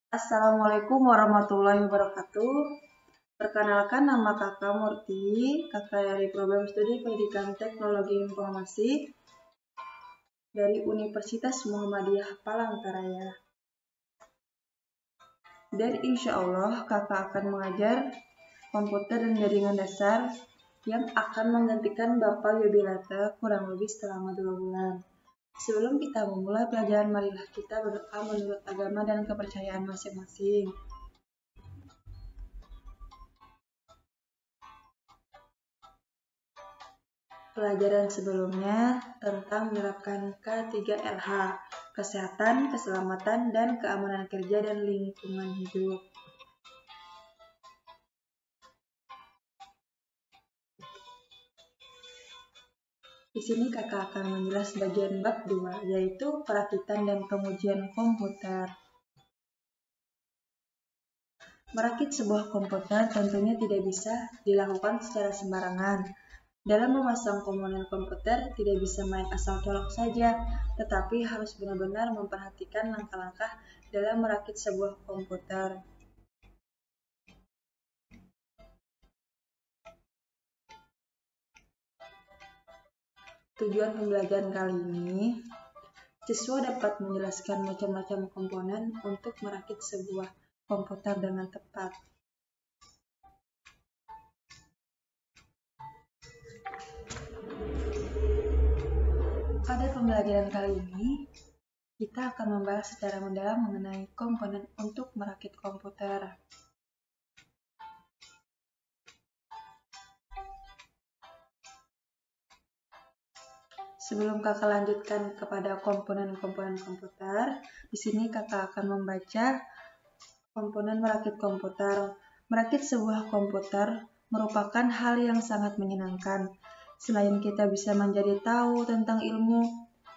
Assalamualaikum warahmatullahi wabarakatuh. Perkenalkan, nama Kakak Murti, kakak dari program studi pendidikan teknologi informasi dari Universitas Muhammadiyah Palangkaraya. Dan insya Allah kakak akan mengajar komputer dan jaringan dasar yang akan menggantikan Bapak Yubilata kurang lebih selama 2 bulan. Sebelum kita memulai pelajaran, marilah kita berdoa menurut agama dan kepercayaan masing-masing. Pelajaran sebelumnya tentang menerapkan K3LH, kesehatan, keselamatan, dan keamanan kerja dan lingkungan hidup. Di sini kakak akan menjelas bagian bab 2, yaitu perakitan dan pengujian komputer. Merakit sebuah komputer tentunya tidak bisa dilakukan secara sembarangan. Dalam memasang komponen komputer tidak bisa main asal colok saja, tetapi harus benar-benar memperhatikan langkah-langkah dalam merakit sebuah komputer. Tujuan pembelajaran kali ini, siswa dapat menjelaskan macam-macam komponen untuk merakit sebuah komputer dengan tepat. Pada pembelajaran kali ini, kita akan membahas secara mendalam mengenai komponen untuk merakit komputer. Sebelum kakak lanjutkan kepada komponen-komponen komputer, di sini kakak akan membaca komponen merakit komputer. Merakit sebuah komputer merupakan hal yang sangat menyenangkan. Selain kita bisa menjadi tahu tentang ilmu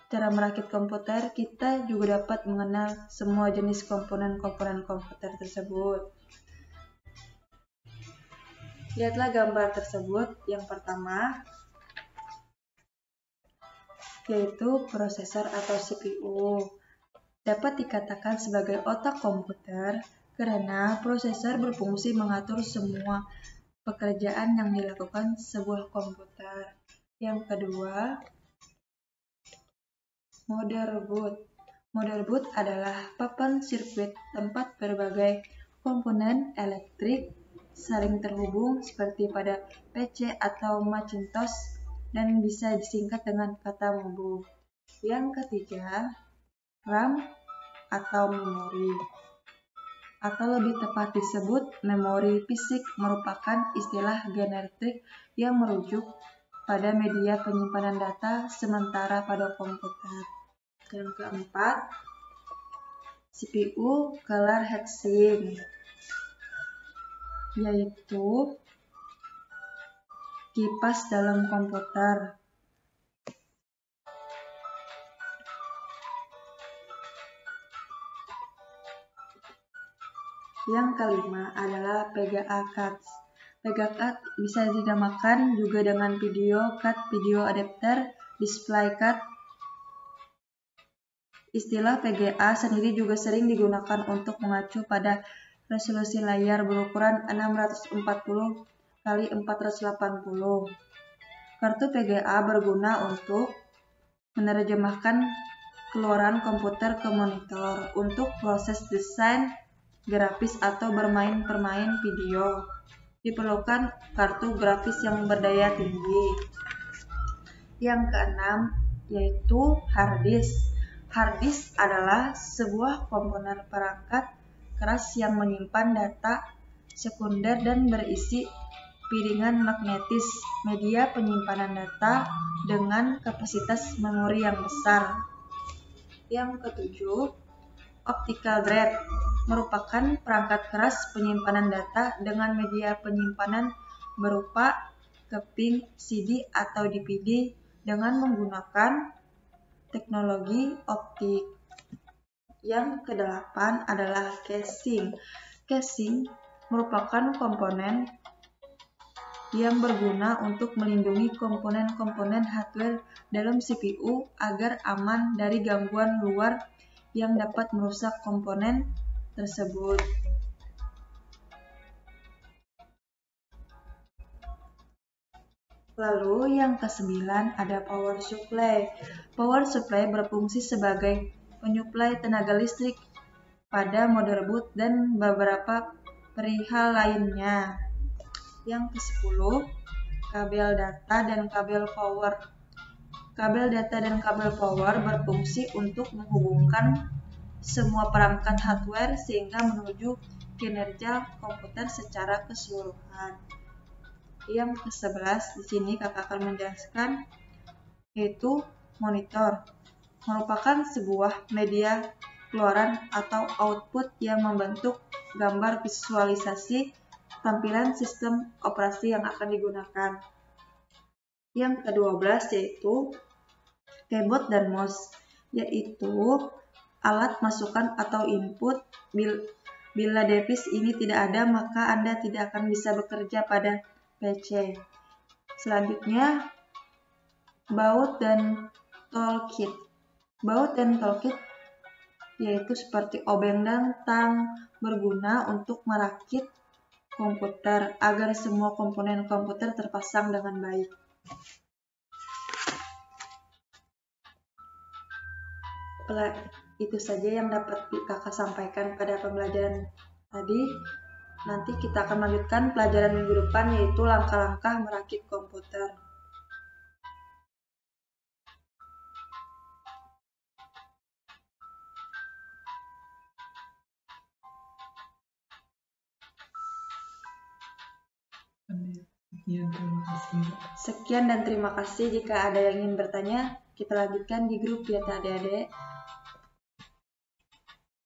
cara merakit komputer, kita juga dapat mengenal semua jenis komponen-komponen komputer tersebut. Lihatlah gambar tersebut. Yang pertama, yaitu prosesor atau CPU. Dapat dikatakan sebagai otak komputer karena prosesor berfungsi mengatur semua pekerjaan yang dilakukan sebuah komputer. Yang kedua, motherboard. Motherboard adalah papan sirkuit tempat berbagai komponen elektrik saling terhubung seperti pada PC atau Macintosh dan bisa disingkat dengan kata mobu. Yang ketiga, RAM atau memori, atau lebih tepat disebut memori fisik, merupakan istilah generik yang merujuk pada media penyimpanan data sementara pada komputer. Yang keempat, CPU color heatsink, yaitu kipas dalam komputer. Yang kelima adalah VGA cards. VGA card bisa dinamakan juga dengan video card, video adapter, display card. Istilah VGA sendiri juga sering digunakan untuk mengacu pada resolusi layar berukuran 640 x 480. Kartu VGA berguna untuk menerjemahkan keluaran komputer ke monitor untuk proses desain grafis atau bermain video. Diperlukan kartu grafis yang berdaya tinggi. Yang keenam, yaitu hard disk. Hard disk adalah sebuah komponen perangkat keras yang menyimpan data sekunder dan berisi piringan magnetis, media penyimpanan data dengan kapasitas memori yang besar. Yang ketujuh, optical drive merupakan perangkat keras penyimpanan data dengan media penyimpanan berupa keping CD atau DVD dengan menggunakan teknologi optik. Yang kedelapan adalah casing. Casing merupakan komponen yang berguna untuk melindungi komponen-komponen hardware dalam CPU agar aman dari gangguan luar yang dapat merusak komponen tersebut. Lalu yang ke-9 ada power supply. Power supply berfungsi sebagai penyuplai tenaga listrik pada motherboard dan beberapa perihal lainnya. Yang ke-10 kabel data dan kabel power. Kabel data dan kabel power berfungsi untuk menghubungkan semua perangkat hardware sehingga menuju kinerja komputer secara keseluruhan. Yang ke-11 di sini kakak akan menjelaskan yaitu monitor. Merupakan sebuah media keluaran atau output yang membentuk gambar visualisasi tampilan sistem operasi yang akan digunakan. Yang ke-12 yaitu keyboard dan mouse, yaitu alat masukan atau input. Bila device ini tidak ada, maka Anda tidak akan bisa bekerja pada PC. Selanjutnya, baut dan toolkit. Baut dan toolkit yaitu seperti obeng dan tang berguna untuk merakit komputer agar semua komponen komputer terpasang dengan baik. Itu saja yang dapat kakak sampaikan pada pembelajaran tadi. Nanti kita akan melanjutkan pelajaran minggu depan yaitu langkah-langkah merakit komputer. Sekian dan terima kasih. Jika ada yang ingin bertanya, kita lanjutkan di grup ya adik-adik.